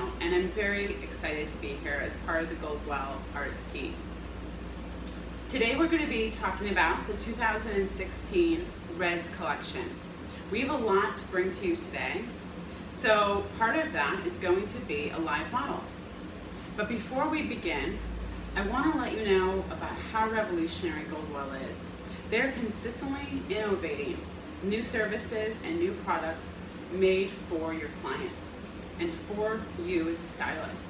RedsVideo, and I'm very excited to be here as part of the Goldwell Artists team. Today we're going to be talking about the 2016 Reds collection. We have a lot to bring to you today, so part of that is going to be a live model. But before we begin, I want to let you know about how revolutionary Goldwell is. They're consistently innovating new services and new products made for your clients and for you as a stylist.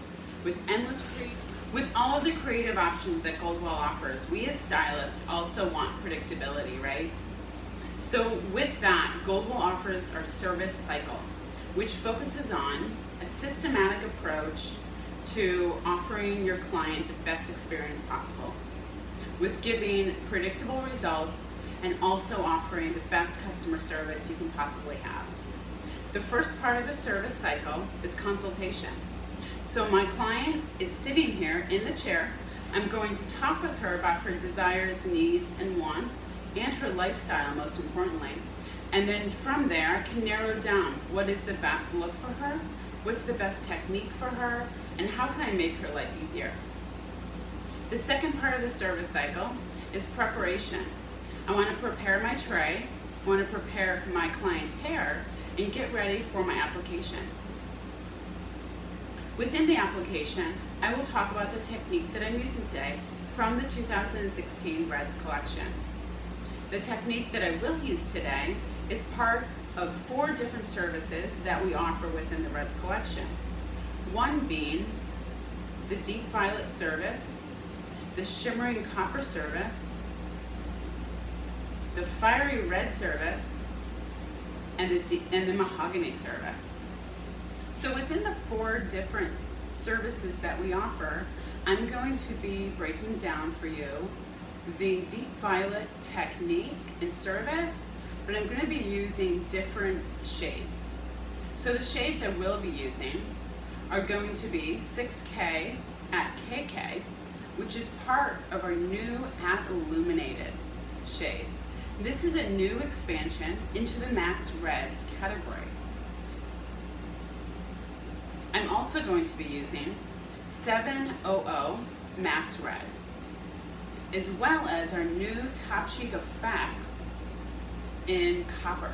With all of the creative options that Goldwell offers, we as stylists also want predictability, right? So with that, Goldwell offers our service cycle, which focuses on a systematic approach to offering your client the best experience possible, with giving predictable results and also offering the best customer service you can possibly have. The first part of the service cycle is consultation. So my client is sitting here in the chair. I'm going to talk with her about her desires, needs, and wants, and her lifestyle, most importantly. And then from there, I can narrow down what is the best look for her, what's the best technique for her, and how can I make her life easier. The second part of the service cycle is preparation. I want to prepare my tray, I want to prepare my client's hair, and get ready for my application. Within the application, I will talk about the technique that I'm using today from the 2016 Reds collection. The technique that I will use today is part of 4 different services that we offer within the Reds collection. One being the deep violet service, the shimmering copper service, the fiery red service, and the mahogany service. So within the 4 different services that we offer, I'm going to be breaking down for you the deep violet technique and service, but I'm going to be using different shades. So the shades I will be using are going to be 6K at KK, which is part of our new at illuminated shades. This is a new expansion into the Max Reds category. I'm also going to be using 700 Max Red, as well as our new Top Chic Effects in copper.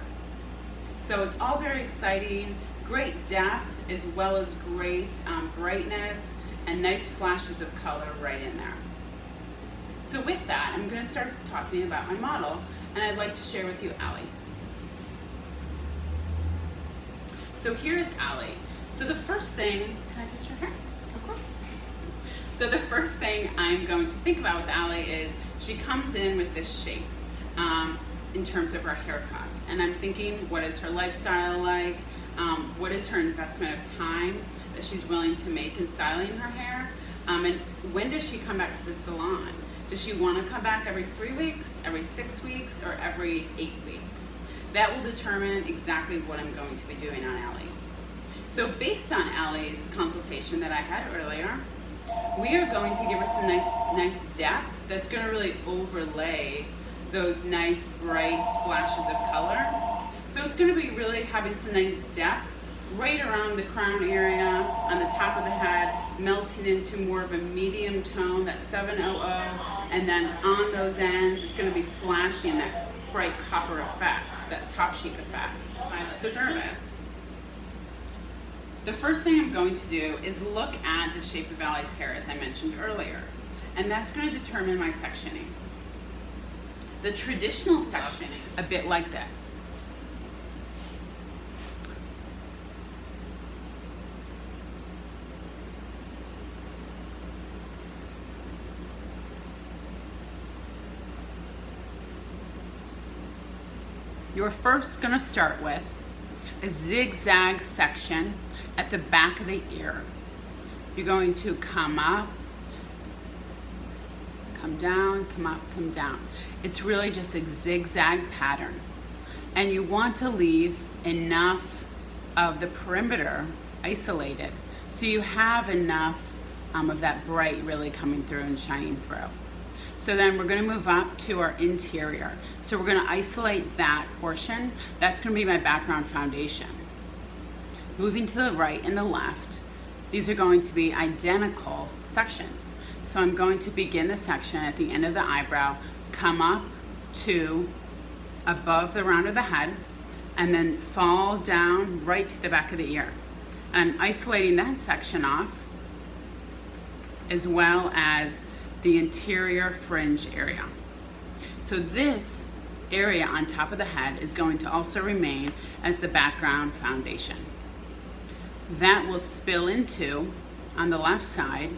So it's all very exciting, great depth, as well as great brightness and nice flashes of color right in there. So with that, I'm going to start talking about my model, and I'd like to share with you Allie. So here's Allie. So the first thing, can I touch your hair? Of course. So the first thing I'm going to think about with Allie is she comes in with this shape in terms of her haircut. And I'm thinking, what is her lifestyle like? What is her investment of time that she's willing to make in styling her hair? And when does she come back to the salon? Does she want to come back every 3 weeks, every 6 weeks, or every 8 weeks? That will determine exactly what I'm going to be doing on Allie. So based on Allie's consultation that I had earlier, we are going to give her some nice depth that's going to really overlay those nice bright splashes of color. So it's going to be really having some nice depth right around the crown area, on the top of the head, melting into more of a medium tone, that 700, and then on those ends, it's going to be flashing that bright copper effects, that Top Chic Effects. So service. The first thing I'm going to do is look at the shape of Allie's hair, as I mentioned earlier, and that's going to determine my sectioning. The traditional sectioning, a bit like this. You're first going to start with a zigzag section at the back of the ear. You're going to come up, come down, come up, come down. It's really just a zigzag pattern. And you want to leave enough of the perimeter isolated so you have enough of that bright really coming through and shining through. So then we're going to move up to our interior. So we're going to isolate that portion. That's going to be my background foundation. Moving to the right and the left, these are going to be identical sections. So I'm going to begin the section at the end of the eyebrow, come up to above the round of the head, and then fall down right to the back of the ear. And I'm isolating that section off, as well as the interior fringe area. So this area on top of the head is going to also remain as the background foundation. That will spill into, on the left side,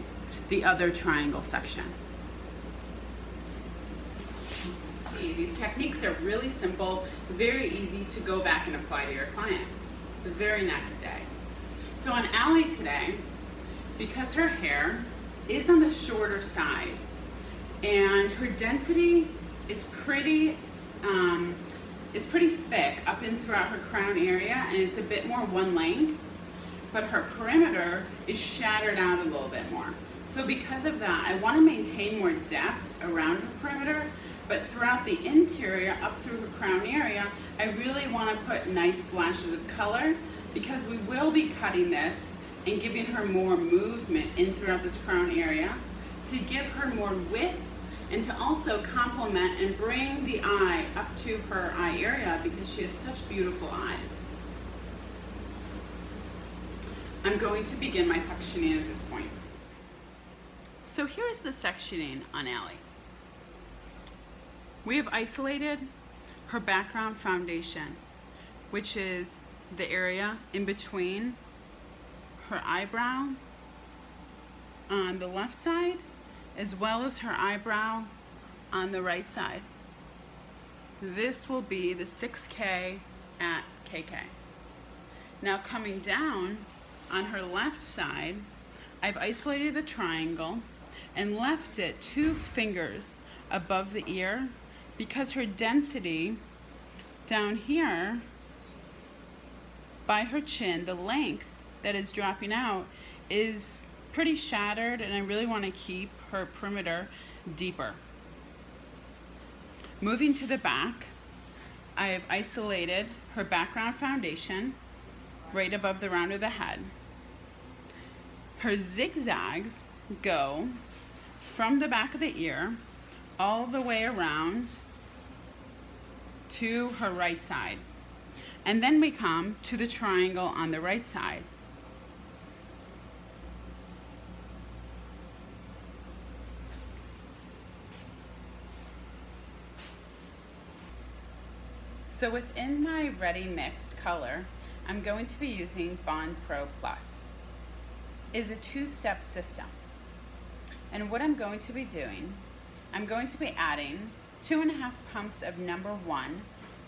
the other triangle section. See, these techniques are really simple, very easy to go back and apply to your clients the very next day. So on Allie today, because her hair is on the shorter side and her density is pretty thick up and throughout her crown area, and it's a bit more one length, but her perimeter is shattered out a little bit more. So because of that, I want to maintain more depth around her perimeter, but throughout the interior, up through her crown area, I really want to put nice splashes of color, because we will be cutting this and giving her more movement in throughout this crown area to give her more width and to also complement and bring the eye up to her eye area, because she has such beautiful eyes. I'm going to begin my sectioning at this point. So here's the sectioning on Allie. We have isolated her background foundation, which is the area in between her eyebrow on the left side, as well as her eyebrow on the right side. This will be the 6K at KK. Now coming down on her left side, I've isolated the triangle and left it 2 fingers above the ear, because her density down here by her chin, the length that is dropping out, is pretty shattered, and I really want to keep her perimeter deeper. Moving to the back, I have isolated her background foundation right above the round of the head. Her zigzags go from the back of the ear all the way around to her right side. And then we come to the triangle on the right side. So within my ready mixed color, I'm going to be using Bond Pro Plus. It's a 2-step system. And what I'm going to be doing, I'm going to be adding 2.5 pumps of number 1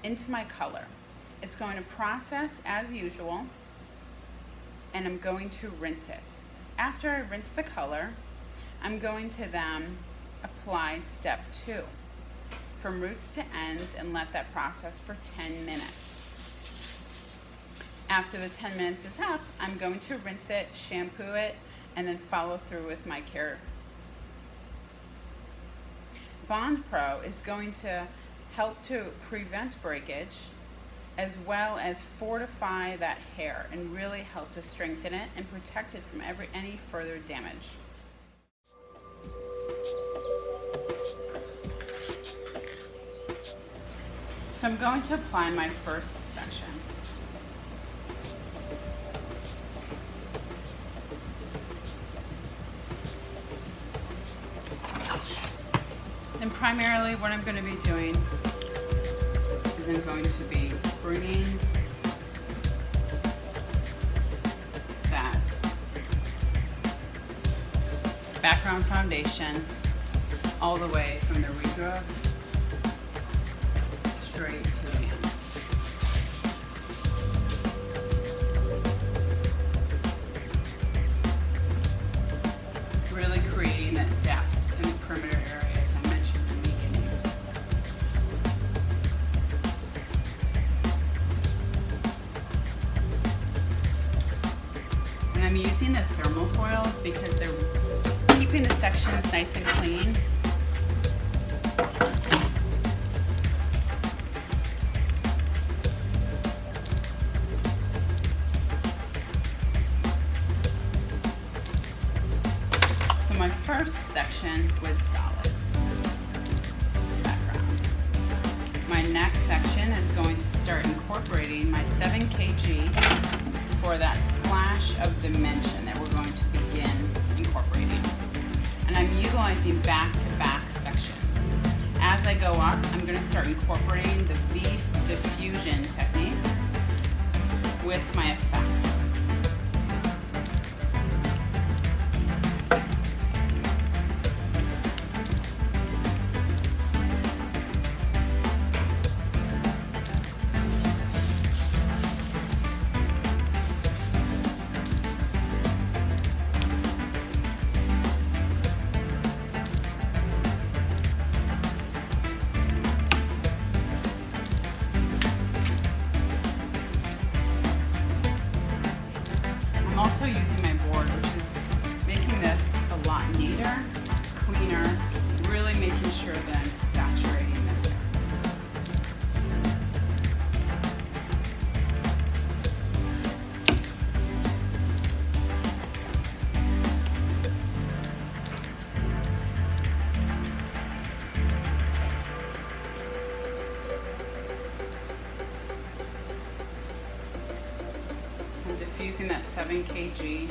into my color. It's going to process as usual, and I'm going to rinse it. After I rinse the color, I'm going to then apply step 2 from roots to ends and let that process for 10 minutes. After the 10 minutes is up, I'm going to rinse it, shampoo it, and then follow through with my care. Bond Pro is going to help to prevent breakage, as well as fortify that hair and really help to strengthen it and protect it from any further damage. So I'm going to apply my first section. And primarily what I'm going to be doing is I'm going to be bringing that background foundation all the way from the regrowth straight to the end. Really creating that depth in the perimeter area, as I mentioned in the beginning. And I'm using the thermal foils because they're keeping the sections nice and clean. my first section was solid background. My next section is going to start incorporating my 7 kg for that splash of dimension that we're going to begin incorporating. And I'm utilizing back-to-back sections. As I go up, I'm going to start incorporating the V diffusion technique with my effects. I'm also using my board, which is making this a lot neater, cleaner, really making sure that I'm saturating this area. I'm diffusing that 7 kg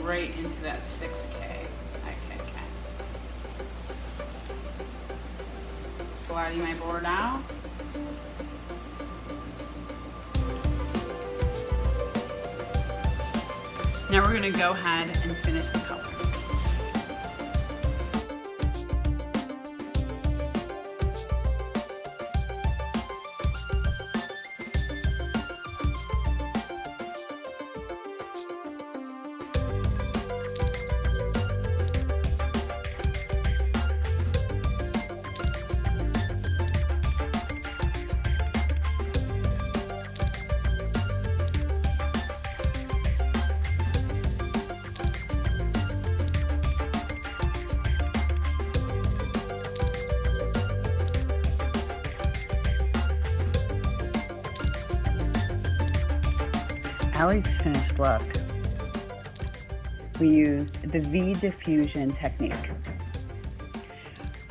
right into that 6K IKK. Sliding my board out. Now we're going to go ahead and finish the color. Allie's finished look, we used the V diffusion technique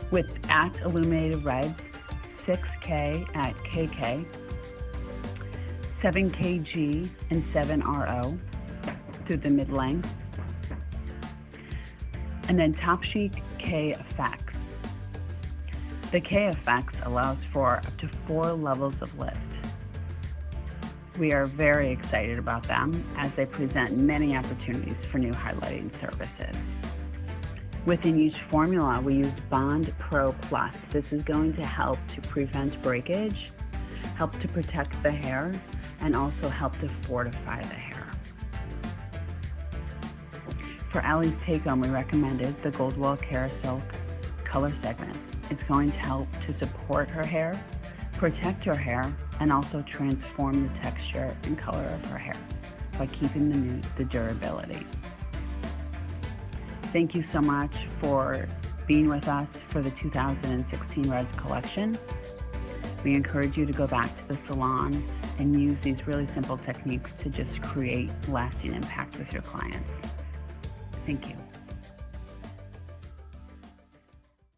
with at illuminated reds, 6K at KK, 7 kg and 7 RO through the mid length, and then top sheet K effects. The K effects allows for up to 4 levels of lift. We are very excited about them as they present many opportunities for new highlighting services. Within each formula, we used Bond Pro Plus. This is going to help to prevent breakage, help to protect the hair, and also help to fortify the hair. For Allie's take-home, we recommended the Goldwell Carousel color segment. It's going to help to support her hair, protect her hair, and also transform the texture and color of her hair by keeping the durability. Thank you so much for being with us for the 2016 Reds collection. We encourage you to go back to the salon and use these really simple techniques to just create lasting impact with your clients. Thank you.